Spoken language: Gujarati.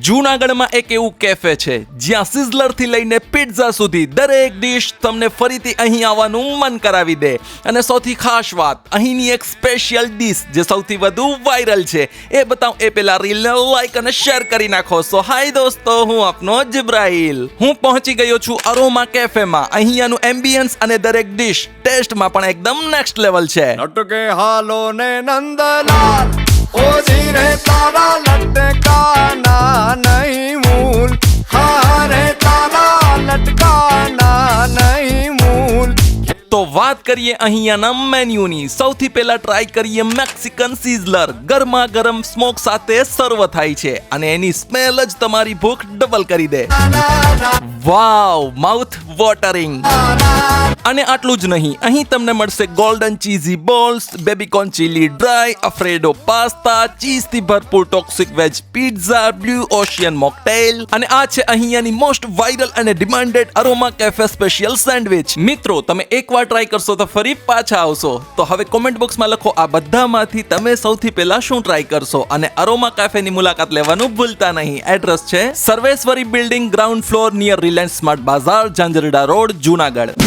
જૂનાગઢમાં એક એવું કેફે છે જ્યાં સિઝલરથી લઈને પિઝા સુધી દરેક ડિશ તમને ફરીથી અહીં આવવાનું મન કરાવી દે. અને સૌથી ખાસ વાત, અહીંની એક સ્પેશિયલ ડિશ જે સૌથી વધુ વાયરલ છે એ બતાવું એ પહેલા રીલને લાઈક અને શેર કરી નાખો. સો હાય દોસ્તો, હું આપનો જિબ્રાઈલ. હું પહોંચી ગયો છું અરોમા કેફેમાં. અહીંયાનું એમ્બિયન્સ અને દરેક ડિશ ટેસ્ટમાં પણ એકદમ નેક્સ્ટ લેવલ છે. લટકે હાલો ને નંદલાલ, ઓ ધીરે તારા લટકાના નહીં મૂલ, હારે તારા લટકાના નહીં મૂલ. તો વાત કરીએ અહીંયાના મેન્યુની. સૌથી પહેલા ટ્રાય કરીએ મેક્સિકન સિઝલર. ગરમા ગરમ સ્મોક સાથે સર્વ થાય છે અને એની સ્મેલ જ તમારી ભૂખ ડબલ કરી દે. વાવ, માઉથ વોટરિંગ. અને આટલું જ નહીં, અહીં તમને મળશે golden cheesy balls, baby corn chilli dry, Alfredo pasta, ચીઝથી ભરપૂર toxic veg pizza, blue ocean mocktail અને આ છે અહીંયાની મોસ્ટ વાયરલ અને demanded aroma cafe special sandwich. મિત્રો, તમે એકવાર ટ્રાય કરશો તો ફરી પાછા આવશો. તો હવે કોમેન્ટ બોક્સમાં લખો આ બધામાંથી તમે સૌથી પહેલા શું ટ્રાય કરશો. અને અરોમા કેફેની મુલાકાત લેવાનું ભૂલતા નહીં. એડ્રેસ છે Sarveshwari building, ground floor, near Reliance Smart Bazaar, Zanzarda road, Junagadh.